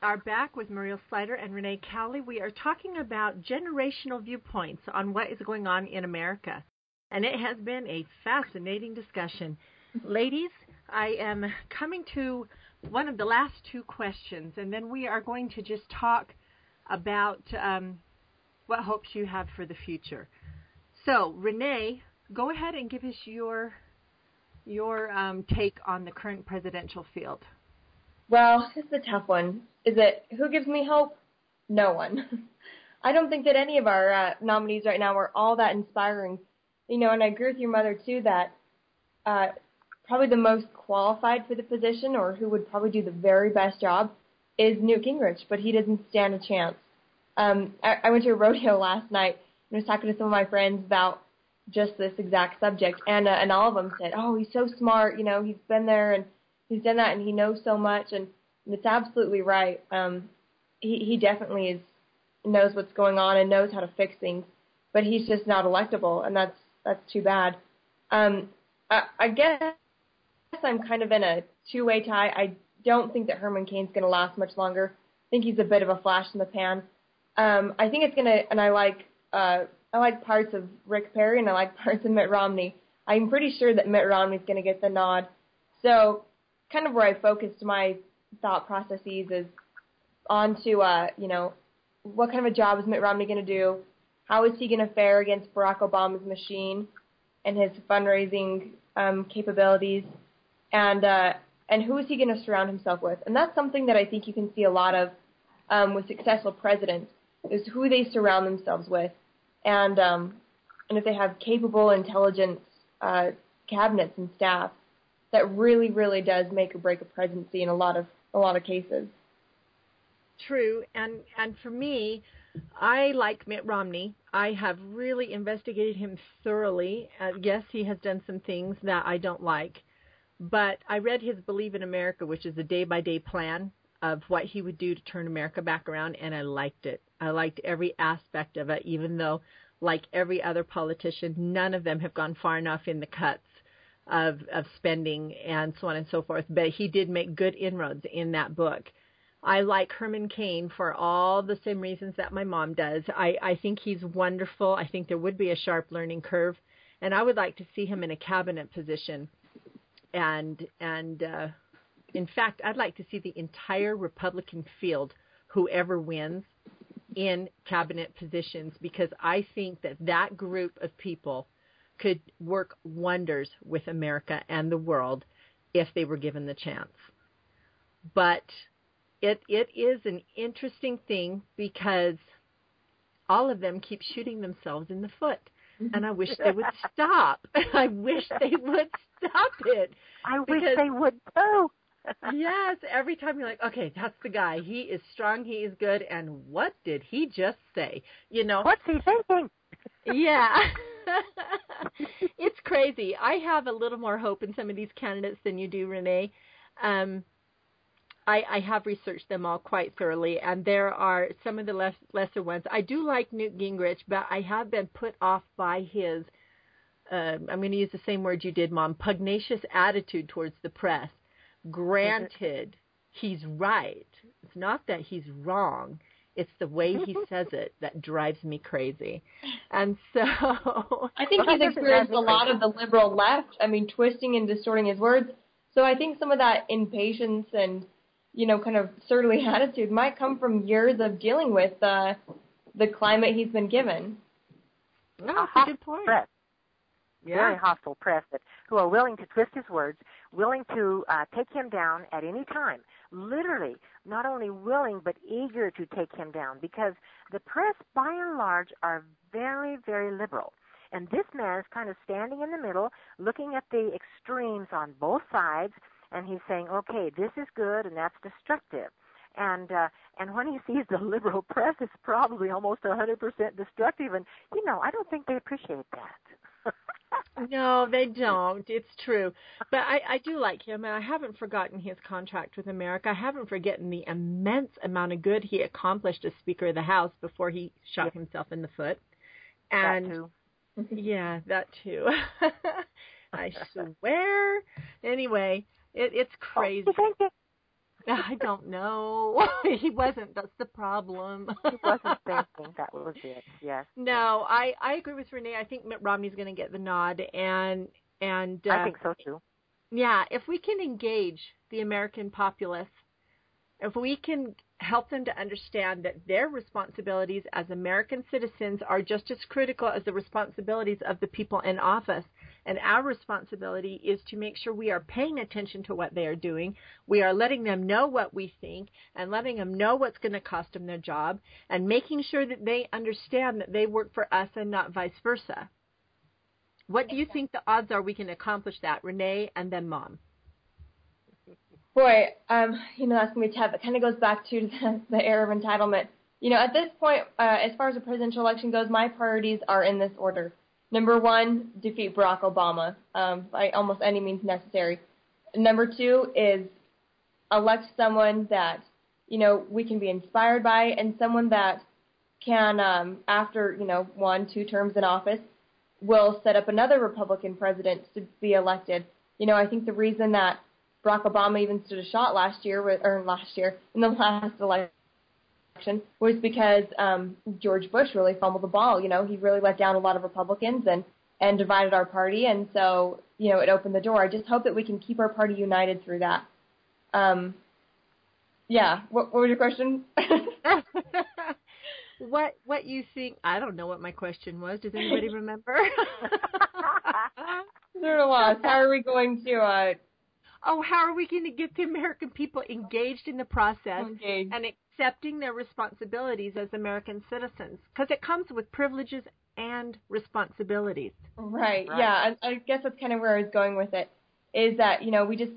are back with Muriel Sluyter and Renae Cowley. We are talking about generational viewpoints on what is going on in America. And it has been a fascinating discussion. Ladies, I am coming to one of the last two questions, and then we are going to just talk about what hopes you have for the future. So, Renae, go ahead and give us your take on the current presidential field. Well, it's a tough one. Who gives me hope? No one. I don't think that any of our nominees right now are all that inspiring. And I agree with your mother, too, that probably the most qualified for the position, or who would probably do the very best job, is Newt Gingrich, but he doesn't stand a chance. I went to a rodeo last night and was talking to some of my friends about just this exact subject, and all of them said, oh, he's so smart, he's been there and he's done that and he knows so much, and it's absolutely right. He definitely knows what's going on and knows how to fix things, but he's just not electable, and that's too bad. I guess I'm kind of in a two-way tie. I don't think that Herman Cain's going to last much longer. I think he's a bit of a flash in the pan. I think it's going to, and I like parts of Rick Perry and I like parts of Mitt Romney. I'm pretty sure that Mitt Romney's going to get the nod. So kind of where I focused my thought processes is on to, what kind of a job is Mitt Romney going to do? How is he going to fare against Barack Obama's machine and his fundraising capabilities? And who is he going to surround himself with? And that's something that I think you can see a lot of with successful presidents, is who they surround themselves with. And if they have capable, intelligent cabinets and staff, that really, really does make or break a presidency in a lot of cases. True, and for me, I like Mitt Romney. I have really investigated him thoroughly. Yes, he has done some things that I don't like, but I read his Believe in America, which is a day-by-day plan of what he would do to turn America back around, and I liked it. I liked every aspect of it, even though, like every other politician, none of them have gone far enough in the cuts of spending and so on and so forth. But he did make good inroads in that book. I like Herman Cain for all the same reasons that my mom does. I think he's wonderful. I think there would be a sharp learning curve, and I would like to see him in a cabinet position. And in fact, I'd like to see the entire Republican field, whoever wins, in cabinet positions, because I think that group of people could work wonders with America and the world if they were given the chance. But it is an interesting thing because all of them keep shooting themselves in the foot. And I wish they would stop. I wish they would stop it. I wish they would too. Yes, every time you're like, okay, that's the guy. He is strong, he is good, and what did he just say? What's he thinking? Yeah. It's crazy. I have a little more hope in some of these candidates than you do, Renae. I have researched them all quite thoroughly, and there are some of the lesser ones. I do like Newt Gingrich, but I have been put off by his, I'm going to use the same word you did, Mom, pugnacious attitude towards the press. Granted, he's right. It's not that he's wrong. It's the way he says it that drives me crazy. And so I think he's experienced a lot of the liberal left, twisting and distorting his words. So I think some of that impatience and, kind of surly attitude might come from years of dealing with the climate he's been given. No, that's a good point. Press. Yeah. Very hostile press who are willing to twist his words, willing to take him down at any time. Literally, not only willing but eager to take him down, because the press, by and large, are very, very liberal. And this man is kind of standing in the middle, looking at the extremes on both sides, and he's saying, okay, this is good and that's destructive. And when he sees the liberal press, it's probably almost 100% destructive. And, I don't think they appreciate that. No, they don't. It's true. But I do like him, and I haven't forgotten his contract with America. I haven't forgotten the immense amount of good he accomplished as Speaker of the House before he shot himself in the foot. And that too. Yeah, that too. I swear. Anyway, it's crazy. I don't know. He wasn't. That's the problem. He wasn't thinking. That was it. Yes. No, I agree with Renae. I think Mitt Romney's going to get the nod, and I think so too. Yeah, if we can engage the American populace, if we can help them to understand that their responsibilities as American citizens are just as critical as the responsibilities of the people in office. And our responsibility is to make sure we are paying attention to what they are doing. We are letting them know what we think and letting them know what's going to cost them their job and making sure that they understand that they work for us and not vice versa. What do you think the odds are we can accomplish that, Renae and then Mom? Boy, that's going to be tough. It kind of goes back to the era of entitlement. At this point, as far as the presidential election goes, my priorities are in this order. Number 1, defeat Barack Obama by almost any means necessary. Number 2 is elect someone that, we can be inspired by and someone that can, after, 1, 2 terms in office, will set up another Republican president to be elected. I think the reason that Barack Obama even stood a shot in the last election was because George Bush really fumbled the ball. He really let down a lot of Republicans and divided our party, and so, it opened the door. I just hope that we can keep our party united through that. What was your question? What you think? I don't know what my question was. Does anybody remember? Sort of lost. How are we going to how are we going to get the American people engaged in the process and accepting their responsibilities as American citizens? Because it comes with privileges and responsibilities. Right. Yeah. I guess that's kind of where I was going with it, is that,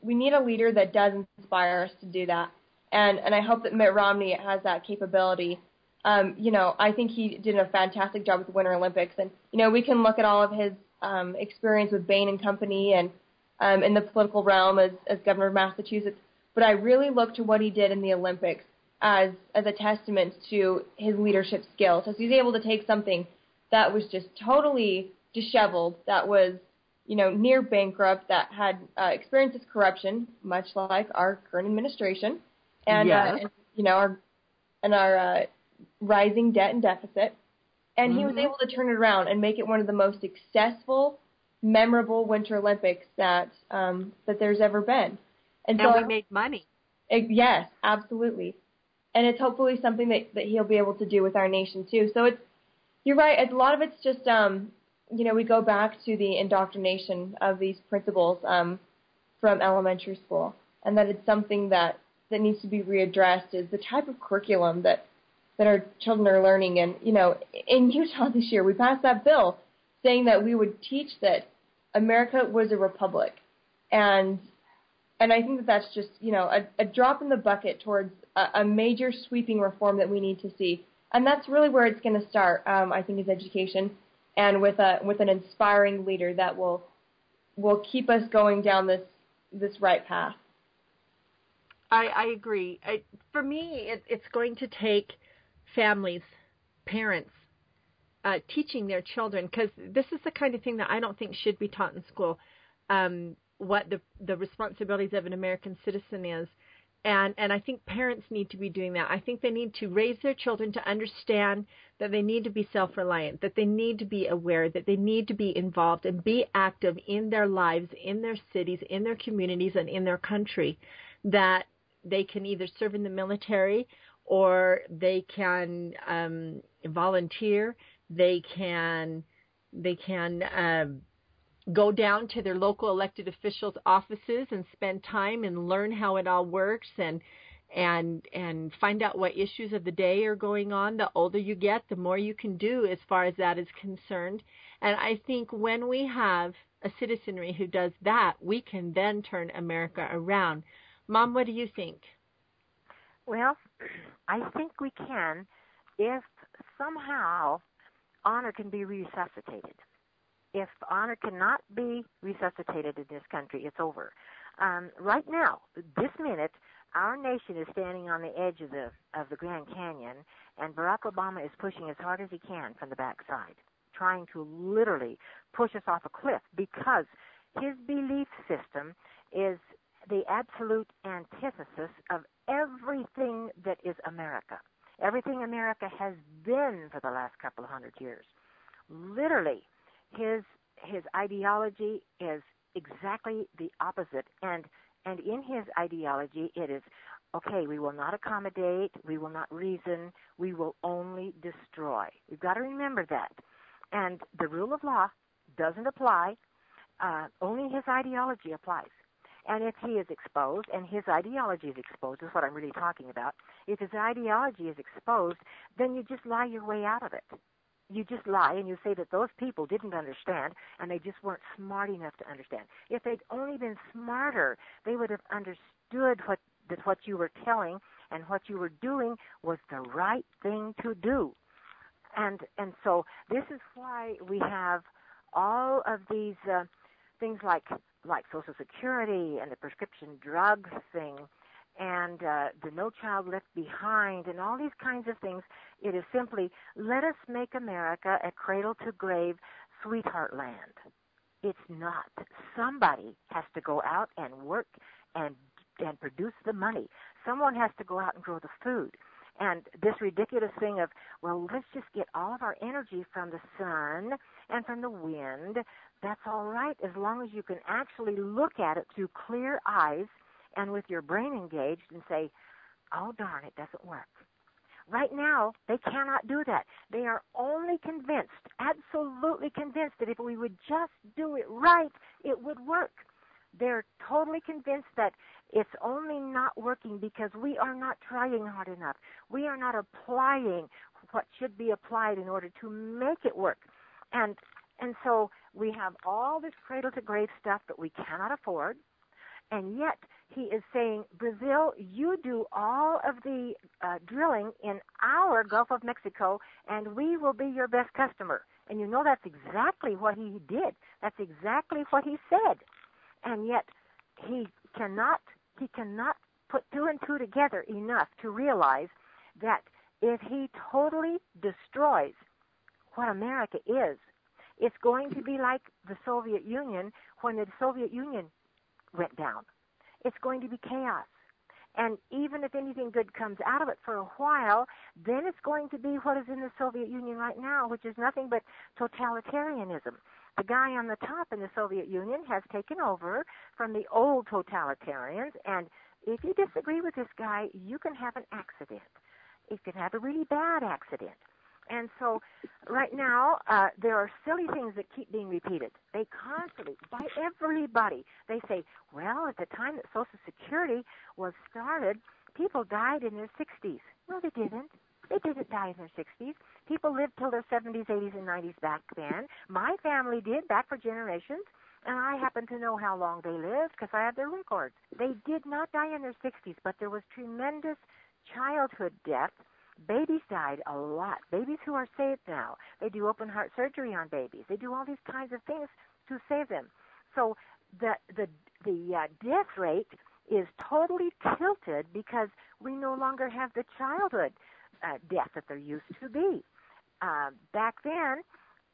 we need a leader that does inspire us to do that. And I hope that Mitt Romney has that capability. I think he did a fantastic job with the Winter Olympics. And, we can look at all of his experience with Bain and Company and in the political realm as governor of Massachusetts. But I really look to what he did in the Olympics as a testament to his leadership skills. So he's able to take something that was just totally disheveled, that was, near bankrupt, that had experiences corruption, much like our current administration, and, our rising debt and deficit. And he was able to turn it around and make it one of the most successful, memorable Winter Olympics that there's ever been. And so we made money. Yes, absolutely. And it's hopefully something that he'll be able to do with our nation too. So you're right. A lot of it's just we go back to the indoctrination of these principles from elementary school, and that it's something that needs to be readdressed, is the type of curriculum that our children are learning. And in Utah this year, we passed that bill saying that we would teach that America was a republic, and I think that's just a drop in the bucket towards a major sweeping reform that we need to see, and that's really where it's going to start. I think is education, and with an inspiring leader that will keep us going down this right path. I agree. For me, it's going to take families, parents, teaching their children, because this is the kind of thing that I don't think should be taught in school, what the responsibilities of an American citizen is. And I think parents need to be doing that. I think they need to raise their children to understand that they need to be self-reliant, that they need to be aware, that they need to be involved and be active in their lives, in their cities, in their communities, and in their country, that they can either serve in the military or they can volunteer. They can go down to their local elected officials' offices and spend time and learn how it all works and find out what issues of the day are going on. The older you get, the more you can do as far as that is concerned. And I think when we have a citizenry who does that, we can then turn America around. Mom, what do you think? Well, I think we can if somehow honor can be resuscitated. If honor cannot be resuscitated in this country, it's over. Right now, this minute, our nation is standing on the edge of the Grand Canyon, and Barack Obama is pushing as hard as he can from the backside, trying to literally push us off a cliff because his belief system is the absolute antithesis of everything that is America, everything America has been for the last couple of hundred years. Literally, his ideology is exactly the opposite, and in his ideology it is, okay, we will not accommodate, we will not reason, we will only destroy. We've got to remember that. And the rule of law doesn't apply, only his ideology applies. And if he is exposed, and his ideology is exposed, is what I'm really talking about, if his ideology is exposed, then you just lie your way out of it. You just lie and you say that those people didn't understand and they just weren't smart enough to understand. If they'd only been smarter, they would have understood that what you were telling and what you were doing was the right thing to do. And so this is why we have all of these things like Social Security and the prescription drug thing and the No Child Left Behind and all these kinds of things. It is simply, let us make America a cradle-to-grave sweetheart land. It's not. Somebody has to go out and work and produce the money. Someone has to go out and grow the food. And this ridiculous thing of, well, let's just get all of our energy from the sun and from the wind, that's all right as long as you can actually look at it through clear eyes and with your brain engaged and say, oh, darn, it doesn't work. Right now, they cannot do that. They are only convinced, absolutely convinced, that if we would just do it right, it would work. They're totally convinced that it's only not working because we are not trying hard enough. We are not applying what should be applied in order to make it work. And so we have all this cradle-to-grave stuff that we cannot afford, and yet he is saying, Brazil, you do all of the drilling in our Gulf of Mexico, and we will be your best customer. And you know that's exactly what he did. That's exactly what he said. And yet he cannot put two and two together enough to realize that if he totally destroys what America is, it's going to be like the Soviet Union when the Soviet Union went down. It's going to be chaos. And even if anything good comes out of it for a while, then it's going to be what is in the Soviet Union right now, which is nothing but totalitarianism. The guy on the top in the Soviet Union has taken over from the old totalitarians, and if you disagree with this guy, you can have an accident. You can have a really bad accident. And so right now, there are silly things that keep being repeated. They constantly, by everybody, they say, well, at the time that Social Security was started, people died in their 60s. No, they didn't. They didn't die in their 60s. People lived till their 70s, 80s, and 90s back then. My family did back for generations, and I happen to know how long they lived because I have their records. They did not die in their 60s, but there was tremendous childhood death. Babies died a lot. Babies who are saved now. They do open heart surgery on babies. They do all these kinds of things to save them. So the death rate is totally tilted because we no longer have the childhood death that there used to be. Back then,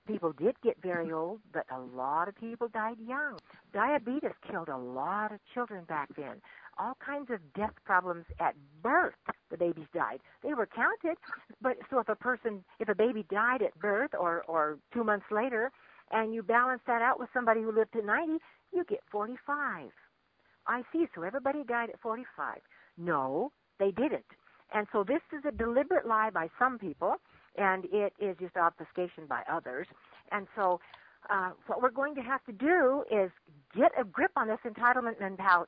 people did get very old, but a lot of people died young. Diabetes killed a lot of children back then. All kinds of death problems at birth, the babies died. They were counted, but so if a baby died at birth or 2 months later, and you balance that out with somebody who lived to 90, you get 45. I see, so everybody died at 45. No, they didn't. And so this is a deliberate lie by some people, and it is just obfuscation by others. And so what we're going to have to do is get a grip on this entitlement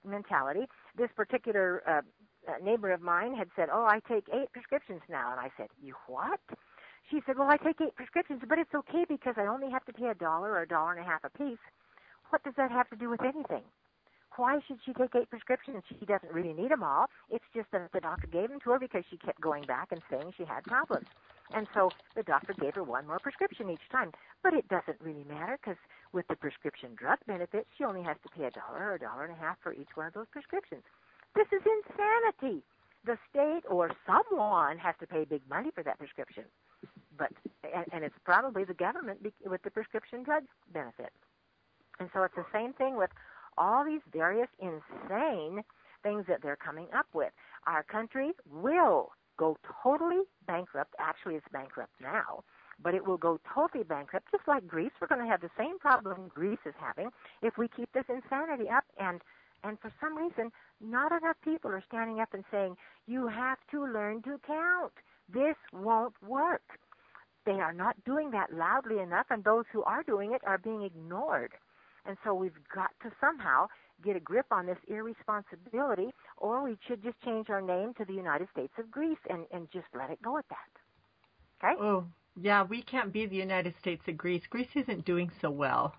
mentality. This particular neighbor of mine had said, oh, I take 8 prescriptions now. And I said, you what? She said, well, I take 8 prescriptions, but it's okay because I only have to pay $1 or $1.50 a piece. What does that have to do with anything? Why should she take 8 prescriptions? She doesn't really need them all. It's just that the doctor gave them to her because she kept going back and saying she had problems. And so the doctor gave her 1 more prescription each time. But it doesn't really matter because with the prescription drug benefits, she only has to pay $1 or $1.50 for each one of those prescriptions. This is insanity. The state or someone has to pay big money for that prescription. And it's probably the government with the prescription drug benefit. And so it's the same thing with all these various insane things that they're coming up with. our country will go totally bankrupt. Actually, it's bankrupt now, but it will go totally bankrupt, just like Greece. We're going to have the same problem Greece is having if we keep this insanity up. And for some reason, not enough people are standing up and saying, you have to learn to count. This won't work. They are not doing that loudly enough, and those who are doing it are being ignored. And so we've got to somehow get a grip on this irresponsibility, or we should just change our name to the United States of Greece and just let it go at that. Okay? Oh, yeah, we can't be the United States of Greece. Greece isn't doing so well.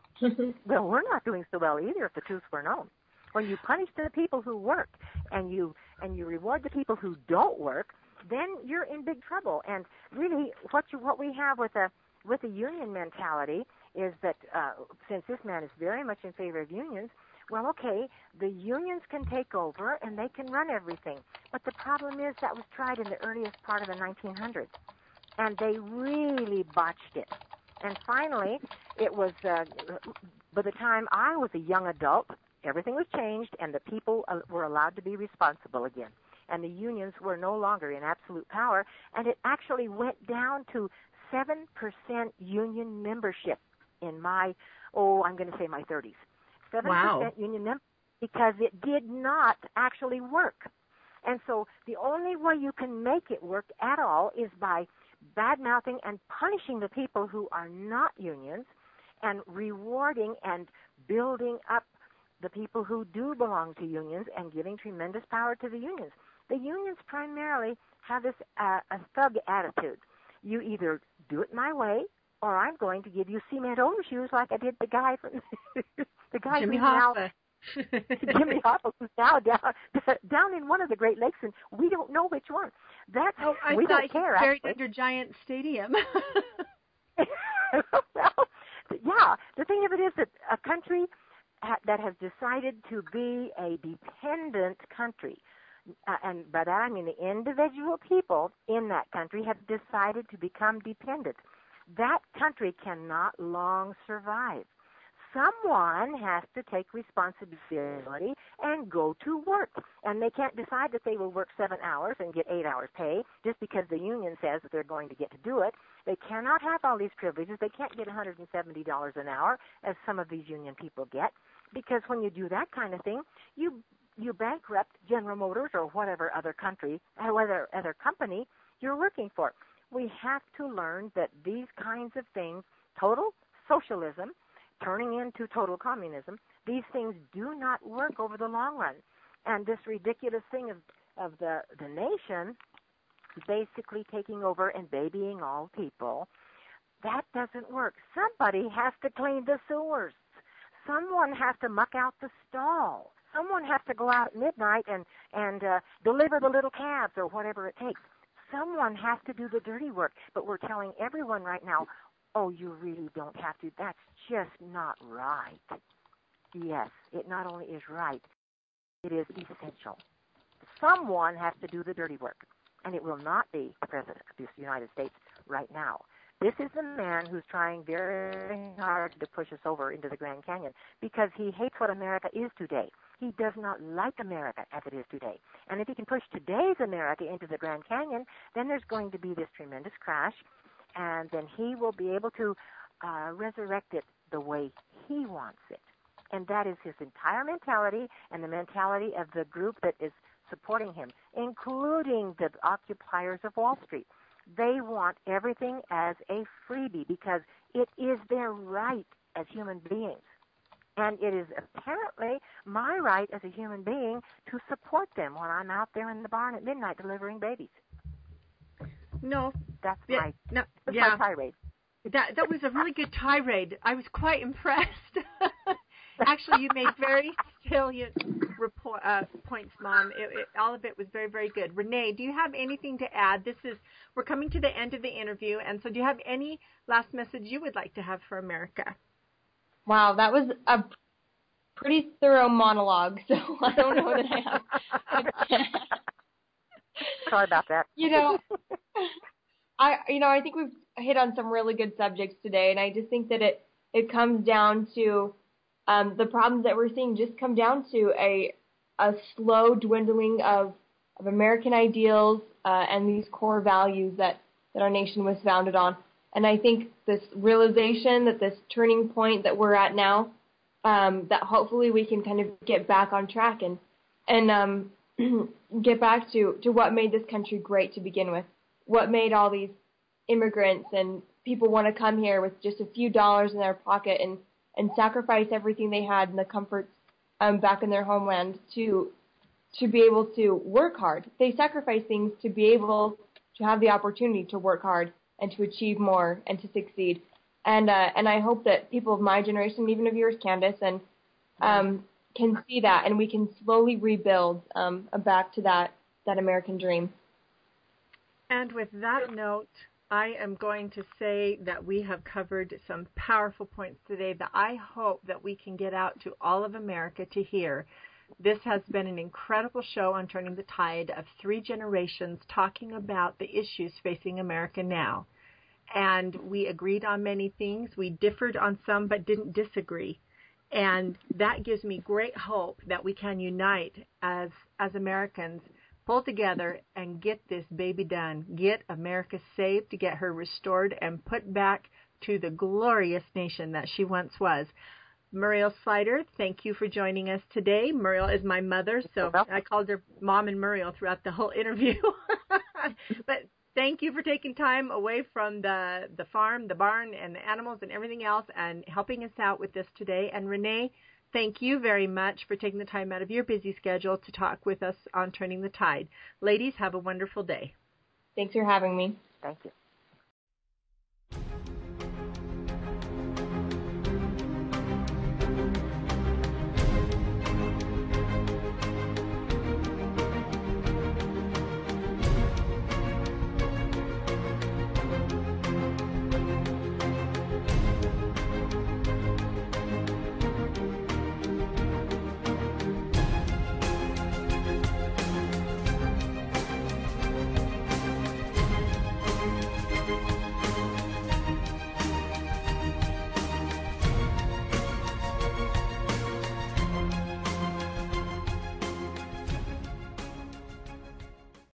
Well, we're not doing so well either, if the truth were known. When you punish the people who work and you reward the people who don't work, then you're in big trouble. And really, what we have with a union mentality is that since this man is very much in favor of unions, well, okay, the unions can take over and they can run everything. But the problem is that was tried in the earliest part of the 1900s, and they really botched it. And finally, it was by the time I was a young adult, everything was changed, and the people were allowed to be responsible again. And the unions were no longer in absolute power, and it actually went down to 7% union membership in my 30s. 7% union membership, because it did not actually work. And so the only way you can make it work at all is by bad-mouthing and punishing the people who are not unions and rewarding and building up the people who do belong to unions and giving tremendous power to the unions. The unions primarily have this a thug attitude. You either do it my way, or I'm going to give you cement overshoes like I did the guy from the guy Jimmy who's now Hoffa. Jimmy Hoffa, who's now down in one of the Great Lakes, and we don't know which one. We don't care. Buried under Giant Stadium. Well, yeah. The thing of it is that a country that has decided to be a dependent country, and by that I mean the individual people in that country have decided to become dependent. That country cannot long survive. Someone has to take responsibility and go to work. And they can't decide that they will work 7 hours and get 8 hours pay just because the union says that they're going to get to do it. They cannot have all these privileges. They can't get $170 an hour, as some of these union people get, because when you do that kind of thing, you bankrupt General Motors or whatever other country, or whatever other company you're working for. We have to learn that these kinds of things, total socialism, turning into total communism, these things do not work over the long run. And this ridiculous thing of the nation basically taking over and babying all people, that doesn't work. Somebody has to clean the sewers. Someone has to muck out the stall. Someone has to go out at midnight and deliver the little calves or whatever it takes. Someone has to do the dirty work. But we're telling everyone right now, oh, you really don't have to. That's just not right. Yes, it not only is right, it is essential. Someone has to do the dirty work, and it will not be the President of the United States right now. This is the man who's trying very hard to push us over into the Grand Canyon because he hates what America is today. He does not like America as it is today. And if he can push today's America into the Grand Canyon, then there's going to be this tremendous crash, and then he will be able to resurrect it the way he wants it. And that is his entire mentality and the mentality of the group that is supporting him, including the occupiers of Wall Street. They want everything as a freebie because it is their right as human beings. And it is apparently my right as a human being to support them when I'm out there in the barn at midnight delivering babies. No. That's my tirade. That was a really good tirade. I was quite impressed. Actually, you made very salient points, Mom. All of it was very, very good. Renae, do you have anything to add? We're coming to the end of the interview, and so do you have any last message you would like to have for America? Wow, that was a pretty thorough monologue, so I don't know that I have. Sorry about that. I think we've hit on some really good subjects today, and I just think that it comes down to the problems that we're seeing just come down to a slow dwindling of of American ideals and these core values that our nation was founded on. And I think this realization that this turning point that we're at now, that hopefully we can kind of get back on track and get back to what made this country great to begin with, what made all these immigrants and people want to come here with just a few dollars in their pocket and sacrifice everything they had and the comforts back in their homeland to be able to work hard. They sacrifice things to be able to have the opportunity to work hard and to achieve more and to succeed. And I hope that people of my generation, even of yours, Candace, and can see that, and we can slowly rebuild back to that American dream. And with that note, I am going to say that we have covered some powerful points today that I hope that we can get out to all of America to hear. This has been an incredible show on Turning the Tide of 3 generations talking about the issues facing America now. And we agreed on many things. We differed on some but didn't disagree. And that gives me great hope that we can unite as Americans, pull together and get this baby done. Get America saved, to get her restored and put back to the glorious nation that she once was. Muriel Sluyter, thank you for joining us today. Muriel is my mother, so I called her Mom and Muriel throughout the whole interview. But thank you for taking time away from the farm, the barn, and the animals and everything else and helping us out with this today. And Renae, thank you very much for taking the time out of your busy schedule to talk with us on Turning the Tide. Ladies, have a wonderful day. Thanks for having me. Thank you.